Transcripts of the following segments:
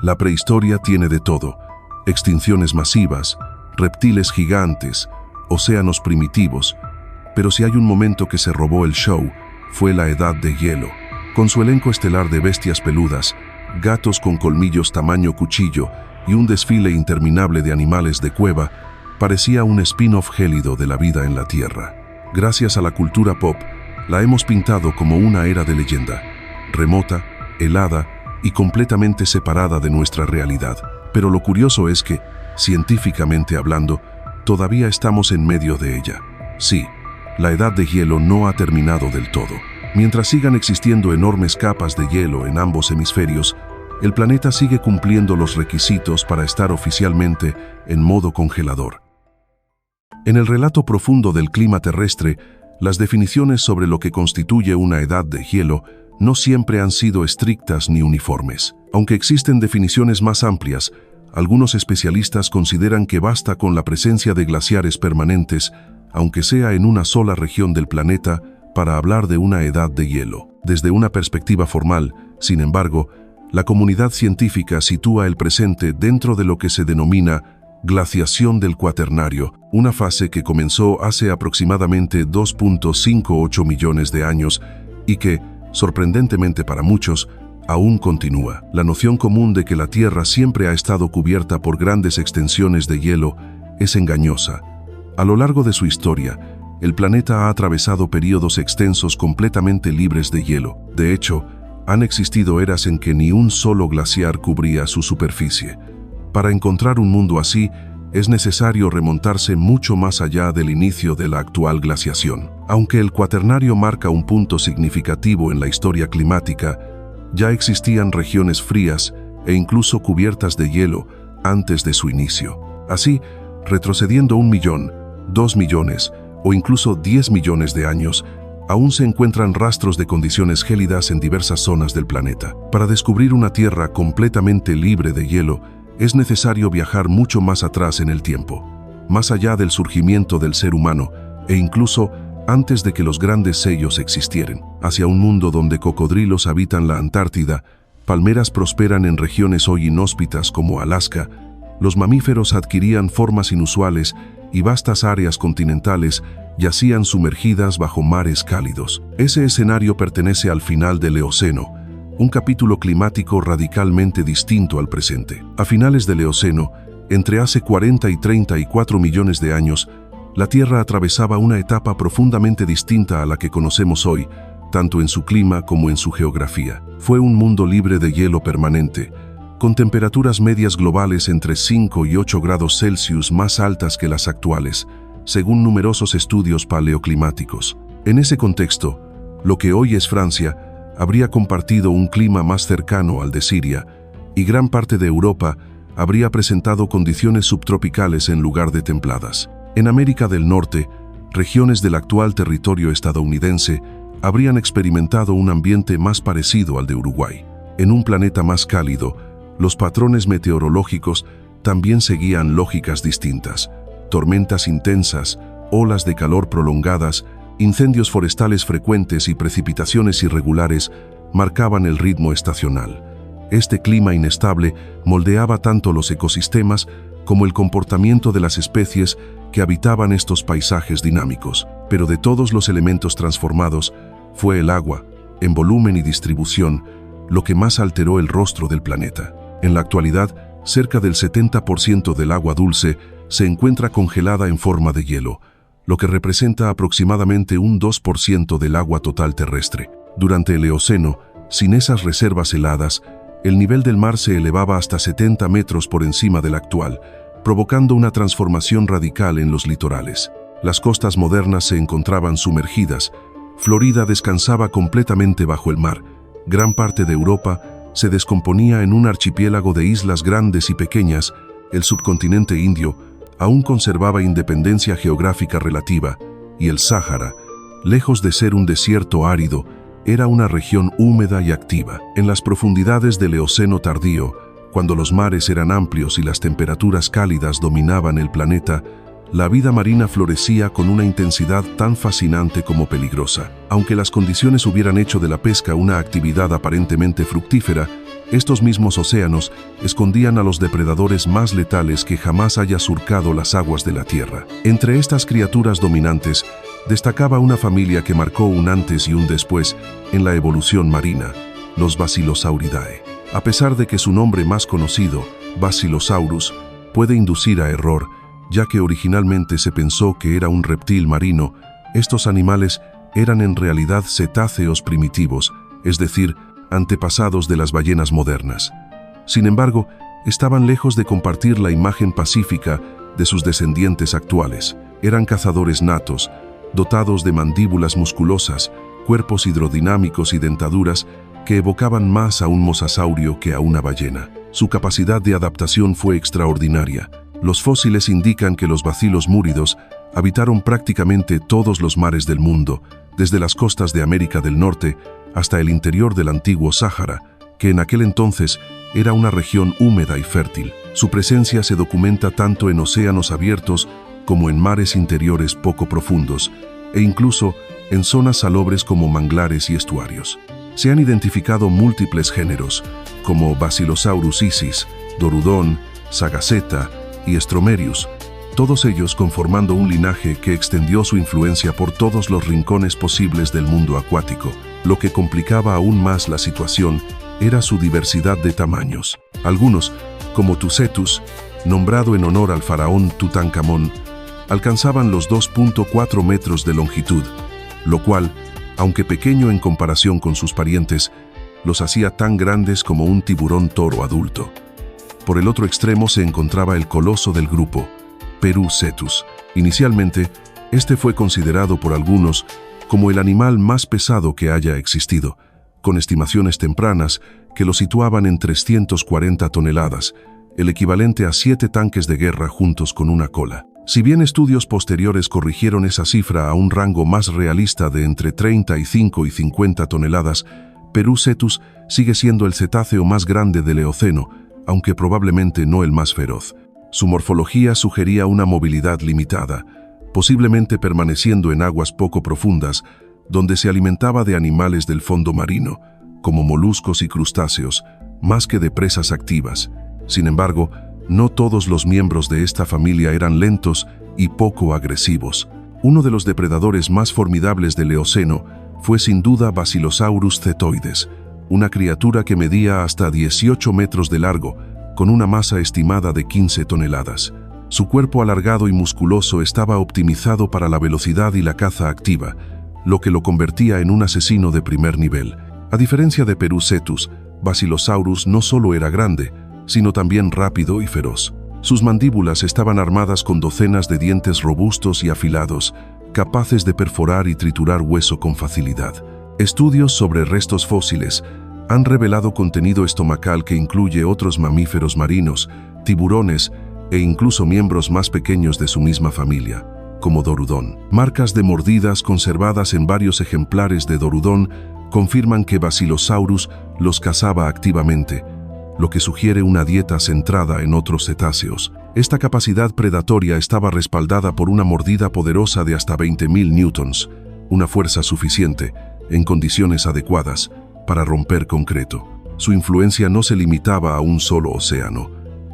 La prehistoria tiene de todo: extinciones masivas, reptiles gigantes, océanos primitivos. Pero si hay un momento que se robó el show, fue la Edad de Hielo. Con su elenco estelar de bestias peludas, gatos con colmillos tamaño cuchillo y un desfile interminable de animales de cueva, parecía un spin-off gélido de la vida en la Tierra. Gracias a la cultura pop, la hemos pintado como una era de leyenda, remota, helada y completamente separada de nuestra realidad. Pero lo curioso es que, científicamente hablando, todavía estamos en medio de ella. Sí, la Edad de Hielo no ha terminado del todo. Mientras sigan existiendo enormes capas de hielo en ambos hemisferios, el planeta sigue cumpliendo los requisitos para estar oficialmente en modo congelador. En el relato profundo del clima terrestre, las definiciones sobre lo que constituye una edad de hielo no siempre han sido estrictas ni uniformes. Aunque existen definiciones más amplias, algunos especialistas consideran que basta con la presencia de glaciares permanentes, aunque sea en una sola región del planeta, para hablar de una edad de hielo. Desde una perspectiva formal, sin embargo, la comunidad científica sitúa el presente dentro de lo que se denomina glaciación del Cuaternario, una fase que comenzó hace aproximadamente 2.58 millones de años y que, sorprendentemente para muchos, aún continúa. La noción común de que la Tierra siempre ha estado cubierta por grandes extensiones de hielo es engañosa. A lo largo de su historia, el planeta ha atravesado periodos extensos completamente libres de hielo. De hecho, han existido eras en que ni un solo glaciar cubría su superficie. Para encontrar un mundo así, es necesario remontarse mucho más allá del inicio de la actual glaciación. Aunque el Cuaternario marca un punto significativo en la historia climática, ya existían regiones frías e incluso cubiertas de hielo antes de su inicio. Así, retrocediendo 1 millón, 2 millones o incluso 10 millones de años, aún se encuentran rastros de condiciones gélidas en diversas zonas del planeta. Para descubrir una Tierra completamente libre de hielo, es necesario viajar mucho más atrás en el tiempo, más allá del surgimiento del ser humano e incluso antes de que los grandes sellos existieran, hacia un mundo donde cocodrilos habitan la Antártida, palmeras prosperan en regiones hoy inhóspitas como Alaska, los mamíferos adquirían formas inusuales y vastas áreas continentales yacían sumergidas bajo mares cálidos. Ese escenario pertenece al final del Eoceno, un capítulo climático radicalmente distinto al presente. A finales del Eoceno, entre hace 40 y 34 millones de años, la Tierra atravesaba una etapa profundamente distinta a la que conocemos hoy, tanto en su clima como en su geografía. Fue un mundo libre de hielo permanente, con temperaturas medias globales entre 5 y 8 grados Celsius más altas que las actuales, según numerosos estudios paleoclimáticos. En ese contexto, lo que hoy es Francia habría compartido un clima más cercano al de Siria, y gran parte de Europa habría presentado condiciones subtropicales en lugar de templadas. En América del Norte, regiones del actual territorio estadounidense habrían experimentado un ambiente más parecido al de Uruguay. En un planeta más cálido, los patrones meteorológicos también seguían lógicas distintas. Tormentas intensas, olas de calor prolongadas, incendios forestales frecuentes y precipitaciones irregulares marcaban el ritmo estacional. Este clima inestable moldeaba tanto los ecosistemas como el comportamiento de las especies que habitaban estos paisajes dinámicos. Pero de todos los elementos transformados, fue el agua, en volumen y distribución, lo que más alteró el rostro del planeta. En la actualidad, cerca del 70% del agua dulce se encuentra congelada en forma de hielo, lo que representa aproximadamente un 2% del agua total terrestre. Durante el Eoceno, sin esas reservas heladas, el nivel del mar se elevaba hasta 70 metros por encima del actual, provocando una transformación radical en los litorales. Las costas modernas se encontraban sumergidas, Florida descansaba completamente bajo el mar, gran parte de Europa se descomponía en un archipiélago de islas grandes y pequeñas, el subcontinente indio aún conservaba independencia geográfica relativa, y el Sáhara, lejos de ser un desierto árido, era una región húmeda y activa. En las profundidades del Eoceno tardío, cuando los mares eran amplios y las temperaturas cálidas dominaban el planeta, la vida marina florecía con una intensidad tan fascinante como peligrosa. Aunque las condiciones hubieran hecho de la pesca una actividad aparentemente fructífera, Estos mismos océanos escondían a los depredadores más letales que jamás haya surcado las aguas de la Tierra. Entre estas criaturas dominantes, destacaba una familia que marcó un antes y un después en la evolución marina, los Basilosauridae. A pesar de que su nombre más conocido, Basilosaurus, puede inducir a error, ya que originalmente se pensó que era un reptil marino, estos animales eran en realidad cetáceos primitivos, es decir, antepasados de las ballenas modernas. Sin embargo, estaban lejos de compartir la imagen pacífica de sus descendientes actuales. Eran cazadores natos, dotados de mandíbulas musculosas, cuerpos hidrodinámicos y dentaduras que evocaban más a un mosasaurio que a una ballena. Su capacidad de adaptación fue extraordinaria. Los fósiles indican que los bacilos múridos habitaron prácticamente todos los mares del mundo, desde las costas de América del Norte hasta el interior del antiguo Sáhara, que en aquel entonces era una región húmeda y fértil. Su presencia se documenta tanto en océanos abiertos como en mares interiores poco profundos, e incluso en zonas salobres como manglares y estuarios. Se han identificado múltiples géneros, como Basilosaurus isis, Dorudon, Sagaceta y Stromerius, todos ellos conformando un linaje que extendió su influencia por todos los rincones posibles del mundo acuático. Lo que complicaba aún más la situación era su diversidad de tamaños. Algunos, como Tucetus, nombrado en honor al faraón Tutankamón, alcanzaban los 2.4 metros de longitud, lo cual, aunque pequeño en comparación con sus parientes, los hacía tan grandes como un tiburón toro adulto. Por el otro extremo se encontraba el coloso del grupo, Perucetus. Inicialmente, este fue considerado por algunos como el animal más pesado que haya existido, con estimaciones tempranas que lo situaban en 340 toneladas, el equivalente a 7 tanques de guerra juntos con una cola. Si bien estudios posteriores corrigieron esa cifra a un rango más realista de entre 35 y 50 toneladas, Perucetus sigue siendo el cetáceo más grande del Eoceno, aunque probablemente no el más feroz. Su morfología sugería una movilidad limitada, posiblemente permaneciendo en aguas poco profundas, donde se alimentaba de animales del fondo marino, como moluscos y crustáceos, más que de presas activas. Sin embargo, no todos los miembros de esta familia eran lentos y poco agresivos. Uno de los depredadores más formidables del Eoceno fue sin duda Basilosaurus cetoides, una criatura que medía hasta 18 metros de largo, con una masa estimada de 15 toneladas. Su cuerpo alargado y musculoso estaba optimizado para la velocidad y la caza activa, lo que lo convertía en un asesino de primer nivel. A diferencia de Perucetus, Basilosaurus no solo era grande, sino también rápido y feroz. Sus mandíbulas estaban armadas con docenas de dientes robustos y afilados, capaces de perforar y triturar hueso con facilidad. Estudios sobre restos fósiles han revelado contenido estomacal que incluye otros mamíferos marinos, tiburones e incluso miembros más pequeños de su misma familia, como Dorudon. Marcas de mordidas conservadas en varios ejemplares de Dorudon confirman que Basilosaurus los cazaba activamente, lo que sugiere una dieta centrada en otros cetáceos. Esta capacidad predatoria estaba respaldada por una mordida poderosa de hasta 20.000 newtons, una fuerza suficiente, en condiciones adecuadas, para romper concreto. Su influencia no se limitaba a un solo océano.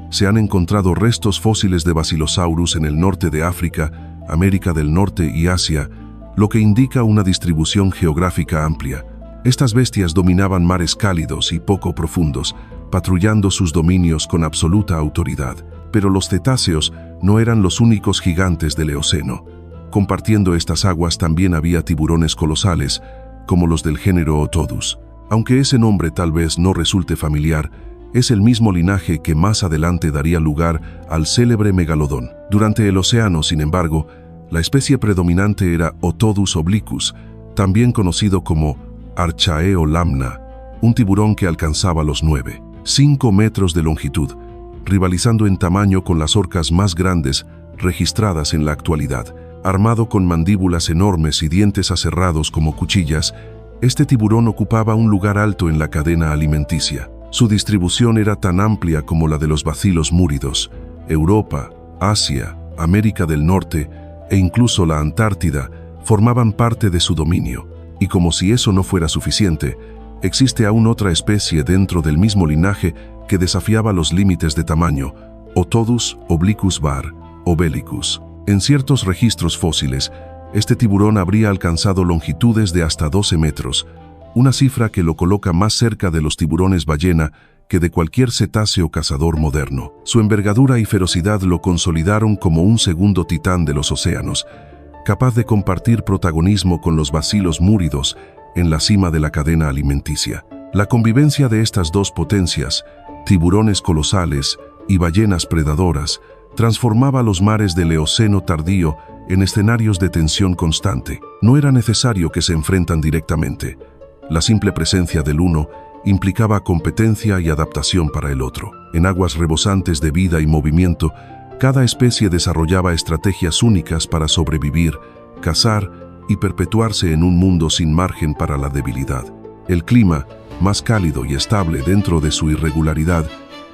Se han encontrado restos fósiles de Basilosaurus en el norte de África, América del Norte y Asia, lo que indica una distribución geográfica amplia. Estas bestias dominaban mares cálidos y poco profundos, patrullando sus dominios con absoluta autoridad. Pero los cetáceos no eran los únicos gigantes del Eoceno. Compartiendo estas aguas también había tiburones colosales, como los del género Otodus. Aunque ese nombre tal vez no resulte familiar, es el mismo linaje que más adelante daría lugar al célebre megalodón. Durante el océano, sin embargo, la especie predominante era Otodus obliquus, también conocido como Archaeolamna, un tiburón que alcanzaba los 9,5 metros de longitud, rivalizando en tamaño con las orcas más grandes registradas en la actualidad. Armado con mandíbulas enormes y dientes aserrados como cuchillas, este tiburón ocupaba un lugar alto en la cadena alimenticia. Su distribución era tan amplia como la de los bacilos múridos. Europa, Asia, América del Norte e incluso la Antártida formaban parte de su dominio. Y como si eso no fuera suficiente, existe aún otra especie dentro del mismo linaje que desafiaba los límites de tamaño, Otodus obliquus var, obelicus. En ciertos registros fósiles, este tiburón habría alcanzado longitudes de hasta 12 metros, una cifra que lo coloca más cerca de los tiburones ballena que de cualquier cetáceo cazador moderno. Su envergadura y ferocidad lo consolidaron como un segundo titán de los océanos, capaz de compartir protagonismo con los bacilos múridos en la cima de la cadena alimenticia. La convivencia de estas dos potencias, tiburones colosales y ballenas predadoras, transformaba los mares del Eoceno tardío en escenarios de tensión constante. No era necesario que se enfrentan directamente. La simple presencia del uno implicaba competencia y adaptación para el otro. En aguas rebosantes de vida y movimiento, cada especie desarrollaba estrategias únicas para sobrevivir, cazar y perpetuarse en un mundo sin margen para la debilidad. El clima, más cálido y estable dentro de su irregularidad,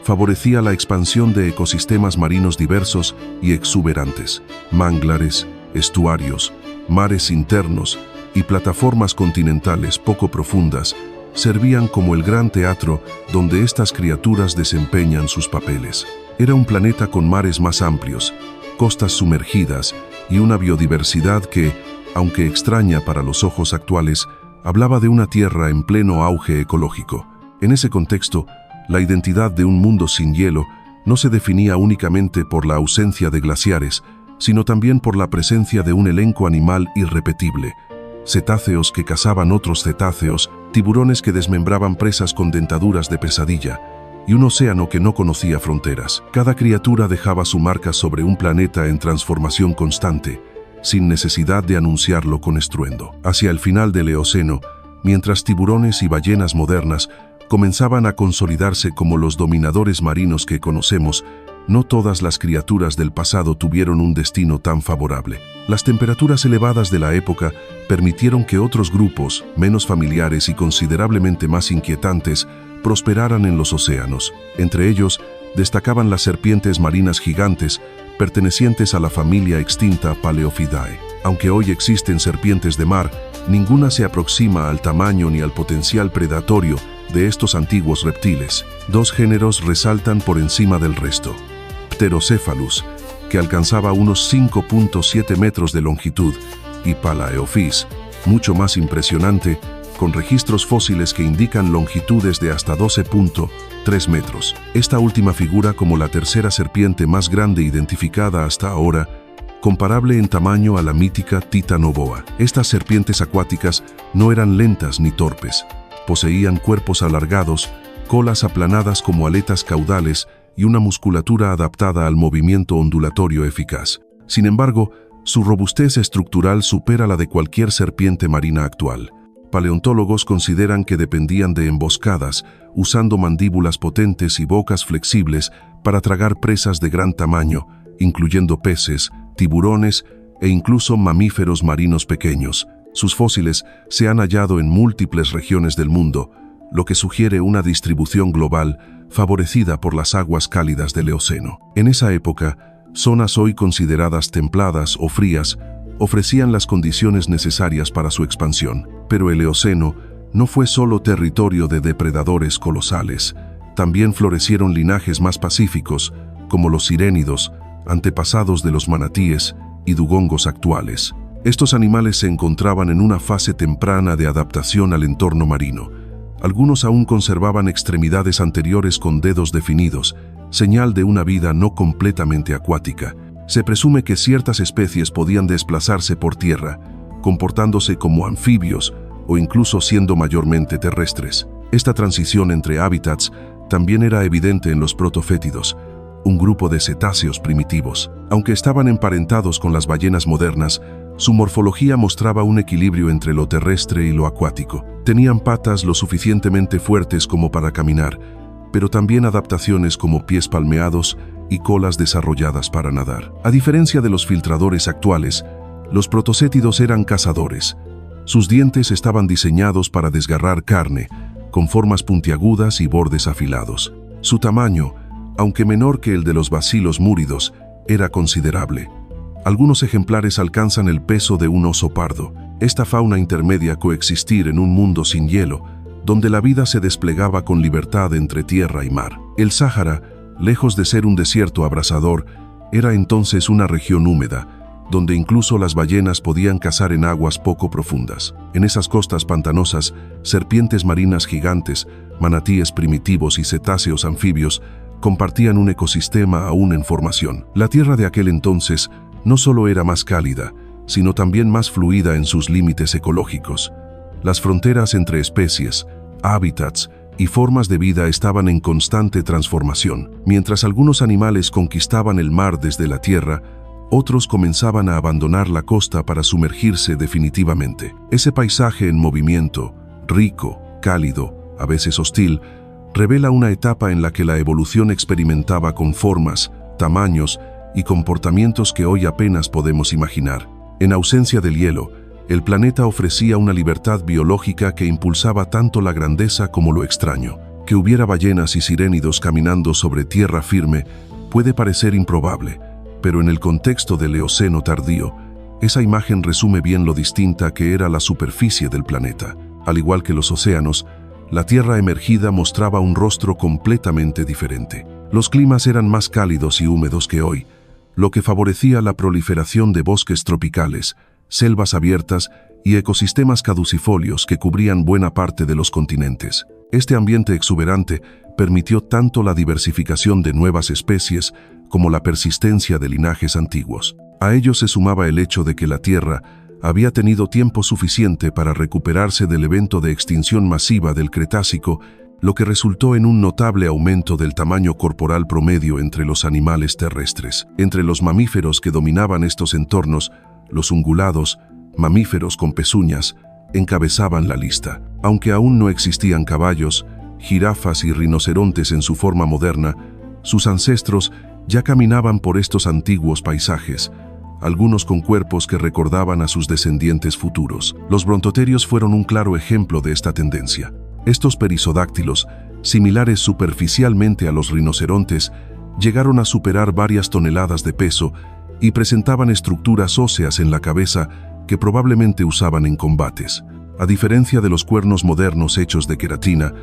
favorecía la expansión de ecosistemas marinos diversos y exuberantes. Manglares, estuarios, mares internos y plataformas continentales poco profundas servían como el gran teatro donde estas criaturas desempeñan sus papeles. Era un planeta con mares más amplios, costas sumergidas y una biodiversidad que, aunque extraña para los ojos actuales, hablaba de una tierra en pleno auge ecológico. En ese contexto, la identidad de un mundo sin hielo no se definía únicamente por la ausencia de glaciares, sino también por la presencia de un elenco animal irrepetible: cetáceos que cazaban otros cetáceos, tiburones que desmembraban presas con dentaduras de pesadilla, y un océano que no conocía fronteras. Cada criatura dejaba su marca sobre un planeta en transformación constante, sin necesidad de anunciarlo con estruendo. Hacia el final del Eoceno, mientras tiburones y ballenas modernas comenzaban a consolidarse como los dominadores marinos que conocemos, no todas las criaturas del pasado tuvieron un destino tan favorable. Las temperaturas elevadas de la época permitieron que otros grupos, menos familiares y considerablemente más inquietantes, prosperaran en los océanos. Entre ellos, destacaban las serpientes marinas gigantes, pertenecientes a la familia extinta Paleophidae. Aunque hoy existen serpientes de mar, ninguna se aproxima al tamaño ni al potencial predatorio de estos antiguos reptiles. Dos géneros resaltan por encima del resto: Pterocephalus, que alcanzaba unos 5.7 metros de longitud, y Palaeophis, mucho más impresionante, con registros fósiles que indican longitudes de hasta 12.3 metros. Esta última figura como la tercera serpiente más grande identificada hasta ahora, comparable en tamaño a la mítica Titanoboa. Estas serpientes acuáticas no eran lentas ni torpes. Poseían cuerpos alargados, colas aplanadas como aletas caudales y una musculatura adaptada al movimiento ondulatorio eficaz. Sin embargo, su robustez estructural supera la de cualquier serpiente marina actual. Paleontólogos consideran que dependían de emboscadas, usando mandíbulas potentes y bocas flexibles para tragar presas de gran tamaño, incluyendo peces, tiburones e incluso mamíferos marinos pequeños. Sus fósiles se han hallado en múltiples regiones del mundo, lo que sugiere una distribución global favorecida por las aguas cálidas del Eoceno. En esa época, zonas hoy consideradas templadas o frías ofrecían las condiciones necesarias para su expansión. Pero el Eoceno no fue solo territorio de depredadores colosales. También florecieron linajes más pacíficos, como los sirénidos, antepasados de los manatíes y dugongos actuales. Estos animales se encontraban en una fase temprana de adaptación al entorno marino. Algunos aún conservaban extremidades anteriores con dedos definidos, señal de una vida no completamente acuática. Se presume que ciertas especies podían desplazarse por tierra, comportándose como anfibios o incluso siendo mayormente terrestres. Esta transición entre hábitats también era evidente en los protofétidos, un grupo de cetáceos primitivos. Aunque estaban emparentados con las ballenas modernas, su morfología mostraba un equilibrio entre lo terrestre y lo acuático. Tenían patas lo suficientemente fuertes como para caminar, pero también adaptaciones como pies palmeados y colas desarrolladas para nadar. A diferencia de los filtradores actuales, los protocétidos eran cazadores. Sus dientes estaban diseñados para desgarrar carne, con formas puntiagudas y bordes afilados. Su tamaño, aunque menor que el de los bacilos múridos, era considerable. Algunos ejemplares alcanzan el peso de un oso pardo. Esta fauna intermedia coexistir en un mundo sin hielo donde la vida se desplegaba con libertad entre tierra y mar. El Sáhara, lejos de ser un desierto abrasador, era entonces una región húmeda, donde incluso las ballenas podían cazar en aguas poco profundas. En esas costas pantanosas, serpientes marinas gigantes, manatíes primitivos y cetáceos anfibios compartían un ecosistema aún en formación. La tierra de aquel entonces no solo era más cálida, sino también más fluida en sus límites ecológicos. Las fronteras entre especies, hábitats y formas de vida estaban en constante transformación. Mientras algunos animales conquistaban el mar desde la tierra, otros comenzaban a abandonar la costa para sumergirse definitivamente. Ese paisaje en movimiento, rico, cálido, a veces hostil, revela una etapa en la que la evolución experimentaba con formas, tamaños y comportamientos que hoy apenas podemos imaginar. En ausencia del hielo, el planeta ofrecía una libertad biológica que impulsaba tanto la grandeza como lo extraño. Que hubiera ballenas y sirénidos caminando sobre tierra firme puede parecer improbable, pero en el contexto del Eoceno tardío, esa imagen resume bien lo distinta que era la superficie del planeta. Al igual que los océanos, la Tierra emergida mostraba un rostro completamente diferente. Los climas eran más cálidos y húmedos que hoy, lo que favorecía la proliferación de bosques tropicales, selvas abiertas y ecosistemas caducifolios que cubrían buena parte de los continentes. Este ambiente exuberante permitió tanto la diversificación de nuevas especies como la persistencia de linajes antiguos. A ello se sumaba el hecho de que la Tierra había tenido tiempo suficiente para recuperarse del evento de extinción masiva del Cretácico, lo que resultó en un notable aumento del tamaño corporal promedio entre los animales terrestres. Entre los mamíferos que dominaban estos entornos, los ungulados, mamíferos con pezuñas, encabezaban la lista. Aunque aún no existían caballos, jirafas y rinocerontes en su forma moderna, sus ancestros ya caminaban por estos antiguos paisajes, algunos con cuerpos que recordaban a sus descendientes futuros. Los brontoterios fueron un claro ejemplo de esta tendencia. Estos perisodáctilos, similares superficialmente a los rinocerontes, llegaron a superar varias toneladas de peso y presentaban estructuras óseas en la cabeza que probablemente usaban en combates. A diferencia de los cuernos modernos hechos de queratina,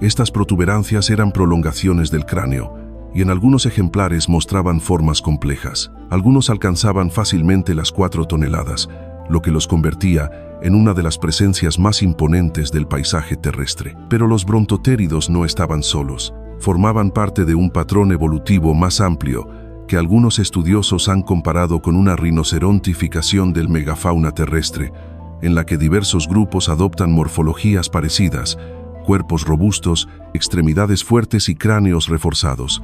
estas protuberancias eran prolongaciones del cráneo, y en algunos ejemplares mostraban formas complejas. Algunos alcanzaban fácilmente las 4 toneladas, lo que los convertía en una de las presencias más imponentes del paisaje terrestre. Pero los brontotéridos no estaban solos. Formaban parte de un patrón evolutivo más amplio que algunos estudiosos han comparado con una rinocerontificación del megafauna terrestre, en la que diversos grupos adoptan morfologías parecidas, cuerpos robustos, extremidades fuertes y cráneos reforzados.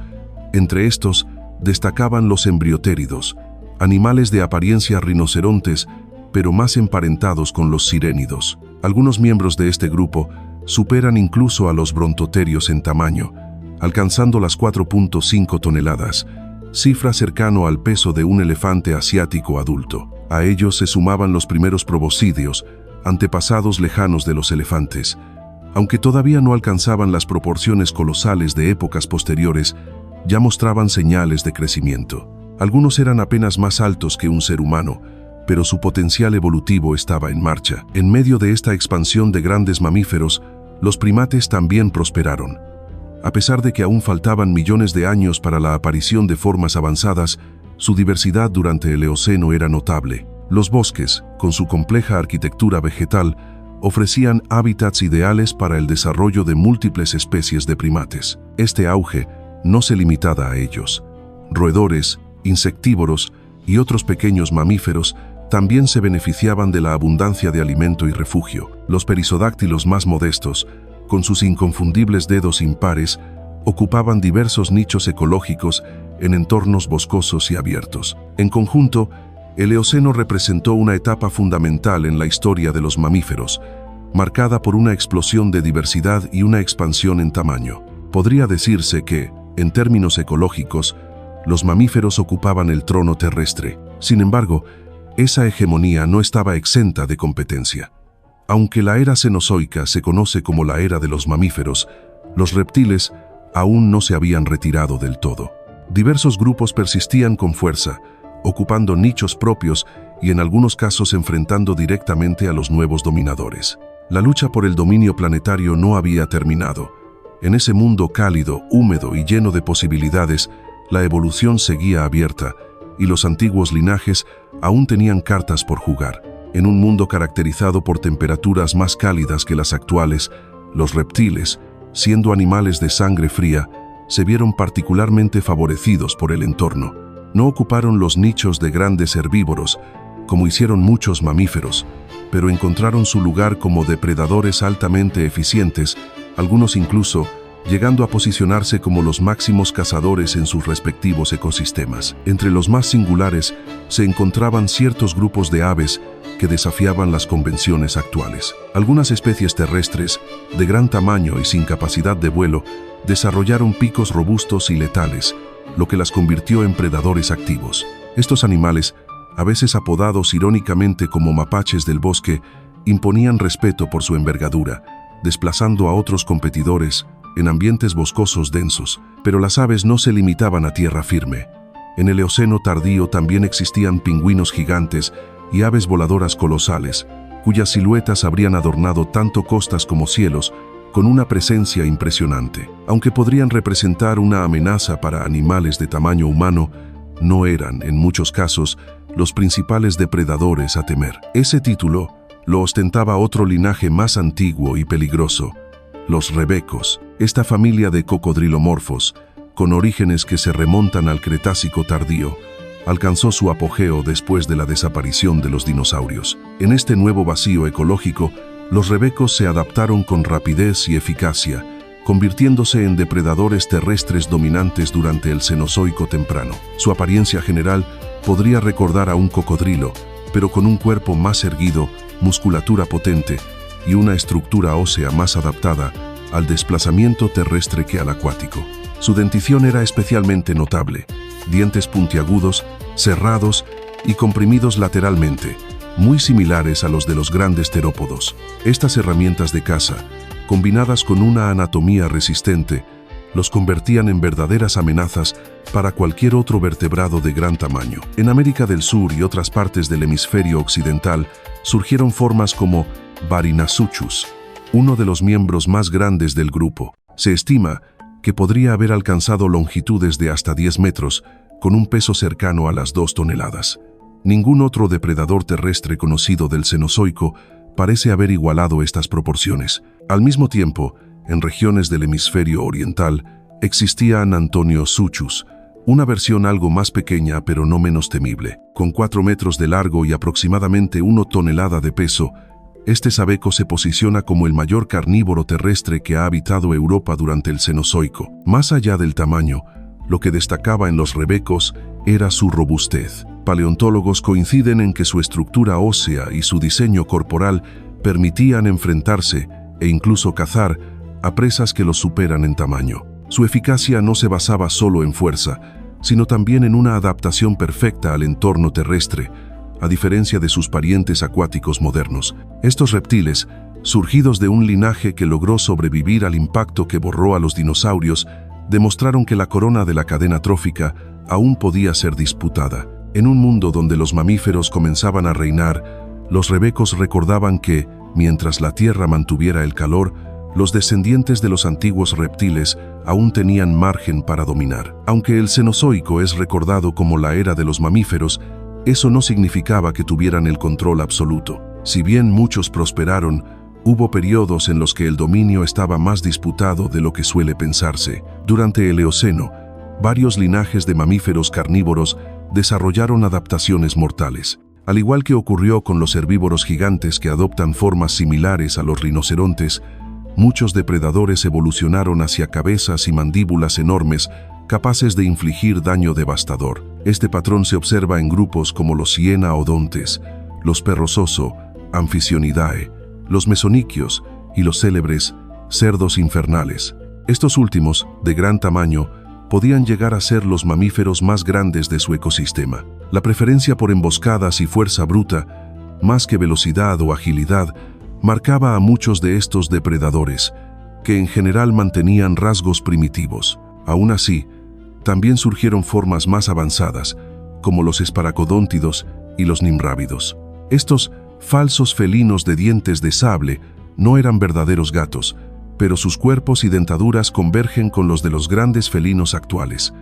Entre estos, destacaban los embriotéridos, animales de apariencia rinocerontes, pero más emparentados con los sirénidos. Algunos miembros de este grupo superan incluso a los brontoterios en tamaño, alcanzando las 4.5 toneladas, cifra cercano al peso de un elefante asiático adulto. A ellos se sumaban los primeros proboscideos, antepasados lejanos de los elefantes. Aunque todavía no alcanzaban las proporciones colosales de épocas posteriores, ya mostraban señales de crecimiento. Algunos eran apenas más altos que un ser humano, pero su potencial evolutivo estaba en marcha. En medio de esta expansión de grandes mamíferos, los primates también prosperaron. A pesar de que aún faltaban millones de años para la aparición de formas avanzadas, su diversidad durante el Eoceno era notable. Los bosques, con su compleja arquitectura vegetal, ofrecían hábitats ideales para el desarrollo de múltiples especies de primates. Este auge no se limitaba a ellos. Roedores, insectívoros y otros pequeños mamíferos también se beneficiaban de la abundancia de alimento y refugio. Los perisodáctilos más modestos, con sus inconfundibles dedos impares, ocupaban diversos nichos ecológicos en entornos boscosos y abiertos. En conjunto, el Eoceno representó una etapa fundamental en la historia de los mamíferos, marcada por una explosión de diversidad y una expansión en tamaño. Podría decirse que, en términos ecológicos, los mamíferos ocupaban el trono terrestre. Sin embargo, esa hegemonía no estaba exenta de competencia. Aunque la era cenozoica se conoce como la era de los mamíferos, los reptiles aún no se habían retirado del todo. Diversos grupos persistían con fuerza, ocupando nichos propios y en algunos casos enfrentando directamente a los nuevos dominadores. La lucha por el dominio planetario no había terminado. En ese mundo cálido, húmedo y lleno de posibilidades, la evolución seguía abierta y los antiguos linajes aún tenían cartas por jugar. En un mundo caracterizado por temperaturas más cálidas que las actuales, los reptiles, siendo animales de sangre fría, se vieron particularmente favorecidos por el entorno. No ocuparon los nichos de grandes herbívoros, como hicieron muchos mamíferos, pero encontraron su lugar como depredadores altamente eficientes, algunos incluso llegando a posicionarse como los máximos cazadores en sus respectivos ecosistemas. Entre los más singulares se encontraban ciertos grupos de aves que desafiaban las convenciones actuales. Algunas especies terrestres, de gran tamaño y sin capacidad de vuelo, desarrollaron picos robustos y letales, lo que las convirtió en predadores activos. Estos animales, a veces apodados irónicamente como mapaches del bosque, imponían respeto por su envergadura, desplazando a otros competidores en ambientes boscosos densos. Pero las aves no se limitaban a tierra firme. En el Eoceno tardío también existían pingüinos gigantes y aves voladoras colosales, cuyas siluetas habrían adornado tanto costas como cielos, con una presencia impresionante. Aunque podrían representar una amenaza para animales de tamaño humano, no eran, en muchos casos, los principales depredadores a temer. Ese título lo ostentaba otro linaje más antiguo y peligroso, los rebecos. Esta familia de cocodrilomorfos, con orígenes que se remontan al Cretácico tardío, alcanzó su apogeo después de la desaparición de los dinosaurios. En este nuevo vacío ecológico, los rebecos se adaptaron con rapidez y eficacia, convirtiéndose en depredadores terrestres dominantes durante el Cenozoico temprano. Su apariencia general podría recordar a un cocodrilo, pero con un cuerpo más erguido, musculatura potente y una estructura ósea más adaptada al desplazamiento terrestre que al acuático. Su dentición era especialmente notable, dientes puntiagudos, cerrados y comprimidos lateralmente, muy similares a los de los grandes terópodos. Estas herramientas de caza, combinadas con una anatomía resistente, los convertían en verdaderas amenazas para cualquier otro vertebrado de gran tamaño. En América del Sur y otras partes del hemisferio occidental surgieron formas como Barinasuchus, uno de los miembros más grandes del grupo. Se estima que podría haber alcanzado longitudes de hasta 10 metros, con un peso cercano a las 2 toneladas. Ningún otro depredador terrestre conocido del Cenozoico parece haber igualado estas proporciones. Al mismo tiempo, en regiones del hemisferio oriental, existía Antoniosauchus, una versión algo más pequeña pero no menos temible. Con 4 metros de largo y aproximadamente 1 tonelada de peso, este sabeco se posiciona como el mayor carnívoro terrestre que ha habitado Europa durante el Cenozoico. Más allá del tamaño, lo que destacaba en los rebecos era su robustez. Paleontólogos coinciden en que su estructura ósea y su diseño corporal permitían enfrentarse e incluso cazar a presas que los superan en tamaño. Su eficacia no se basaba solo en fuerza, sino también en una adaptación perfecta al entorno terrestre, a diferencia de sus parientes acuáticos modernos. Estos reptiles, surgidos de un linaje que logró sobrevivir al impacto que borró a los dinosaurios, demostraron que la corona de la cadena trófica aún podía ser disputada. En un mundo donde los mamíferos comenzaban a reinar, los rebecos recordaban que, mientras la Tierra mantuviera el calor, los descendientes de los antiguos reptiles aún tenían margen para dominar. Aunque el Cenozoico es recordado como la era de los mamíferos, eso no significaba que tuvieran el control absoluto. Si bien muchos prosperaron, hubo periodos en los que el dominio estaba más disputado de lo que suele pensarse. Durante el Eoceno, varios linajes de mamíferos carnívoros desarrollaron adaptaciones mortales. Al igual que ocurrió con los herbívoros gigantes que adoptan formas similares a los rinocerontes, muchos depredadores evolucionaron hacia cabezas y mandíbulas enormes capaces de infligir daño devastador. Este patrón se observa en grupos como los Hienaodontes, los perros oso, Amphisyonidae, los mesoniquios y los célebres cerdos infernales. Estos últimos, de gran tamaño, podían llegar a ser los mamíferos más grandes de su ecosistema. La preferencia por emboscadas y fuerza bruta, más que velocidad o agilidad, marcaba a muchos de estos depredadores, que en general mantenían rasgos primitivos. Aún así, también surgieron formas más avanzadas, como los esparacodóntidos y los nimrávidos. Estos falsos felinos de dientes de sable No eran verdaderos gatos, pero sus cuerpos y dentaduras convergen con los de los grandes felinos actuales.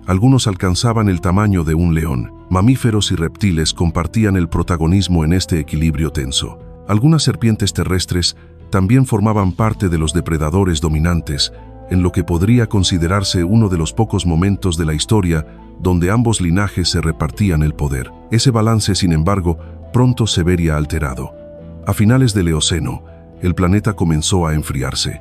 Algunos alcanzaban el tamaño de un león. Mamíferos y reptiles compartían el protagonismo en este equilibrio tenso. Algunas serpientes terrestres también formaban parte de los depredadores dominantes, en lo que podría considerarse uno de los pocos momentos de la historia donde ambos linajes se repartían el poder. Ese balance, sin embargo, pronto se vería alterado. A finales del Eoceno, el planeta comenzó a enfriarse.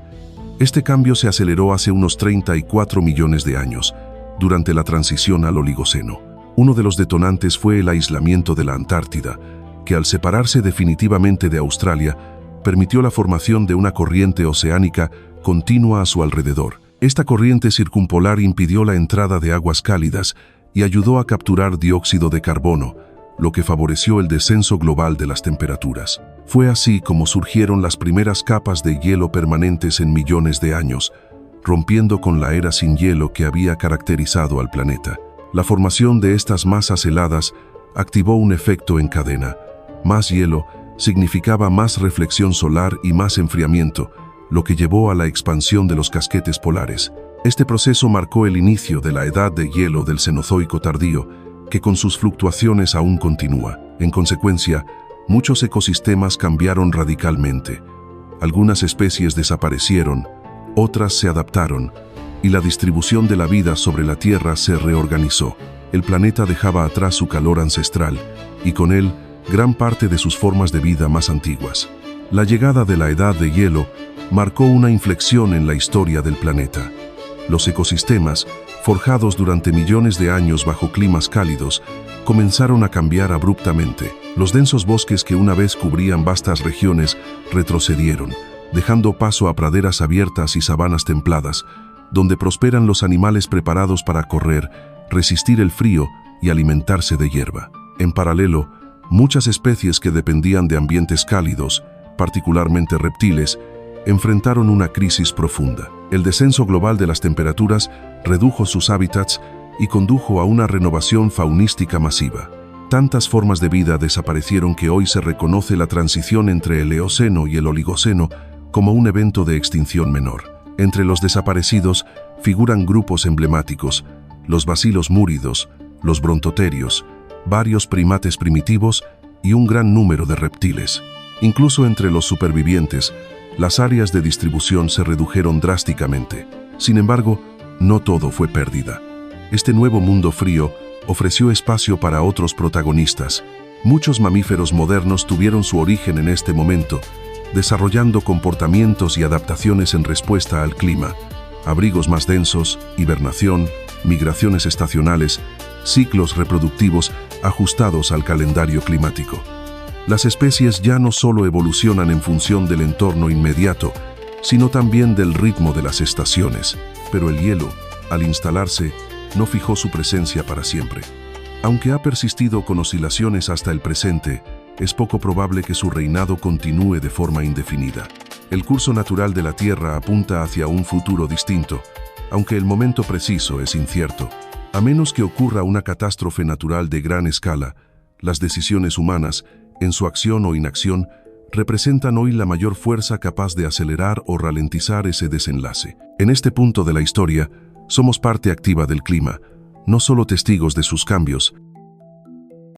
Este cambio se aceleró hace unos 34 millones de años, durante la transición al Oligoceno. Uno de los detonantes fue el aislamiento de la Antártida, que al separarse definitivamente de Australia, permitió la formación de una corriente oceánica continua a su alrededor. Esta corriente circumpolar impidió la entrada de aguas cálidas y ayudó a capturar dióxido de carbono, lo que favoreció el descenso global de las temperaturas. Fue así como surgieron las primeras capas de hielo permanentes en millones de años, rompiendo con la era sin hielo que había caracterizado al planeta. La formación de estas masas heladas activó un efecto en cadena. Más hielo significaba más reflexión solar y más enfriamiento, lo que llevó a la expansión de los casquetes polares. Este proceso marcó el inicio de la edad de hielo del Cenozoico tardío, que con sus fluctuaciones aún continúa. En consecuencia, muchos ecosistemas cambiaron radicalmente. Algunas especies desaparecieron, otras se adaptaron, y la distribución de la vida sobre la Tierra se reorganizó. El planeta dejaba atrás su calor ancestral, y con él, gran parte de sus formas de vida más antiguas. La llegada de la edad de hielo marcó una inflexión en la historia del planeta. Los ecosistemas, forjados durante millones de años bajo climas cálidos, comenzaron a cambiar abruptamente. Los densos bosques que una vez cubrían vastas regiones retrocedieron, dejando paso a praderas abiertas y sabanas templadas, donde prosperan los animales preparados para correr, resistir el frío y alimentarse de hierba. En paralelo, muchas especies que dependían de ambientes cálidos, particularmente reptiles, enfrentaron una crisis profunda. El descenso global de las temperaturas redujo sus hábitats y condujo a una renovación faunística masiva. Tantas formas de vida desaparecieron que hoy se reconoce la transición entre el Eoceno y el Oligoceno como un evento de extinción menor. Entre los desaparecidos figuran grupos emblemáticos: los bacilos múridos, los brontoterios, varios primates primitivos y un gran número de reptiles. Incluso entre los supervivientes, las áreas de distribución se redujeron drásticamente. Sin embargo, no todo fue pérdida. Este nuevo mundo frío ofreció espacio para otros protagonistas. Muchos mamíferos modernos tuvieron su origen en este momento, desarrollando comportamientos y adaptaciones en respuesta al clima: abrigos más densos, hibernación, migraciones estacionales, ciclos reproductivos ajustados al calendario climático. Las especies ya no solo evolucionan en función del entorno inmediato, sino también del ritmo de las estaciones. Pero el hielo, al instalarse, no fijó su presencia para siempre. Aunque ha persistido con oscilaciones hasta el presente, es poco probable que su reinado continúe de forma indefinida. El curso natural de la Tierra apunta hacia un futuro distinto, aunque el momento preciso es incierto. A menos que ocurra una catástrofe natural de gran escala, las decisiones humanas, en su acción o inacción, representan hoy la mayor fuerza capaz de acelerar o ralentizar ese desenlace. En este punto de la historia, somos parte activa del clima, no solo testigos de sus cambios,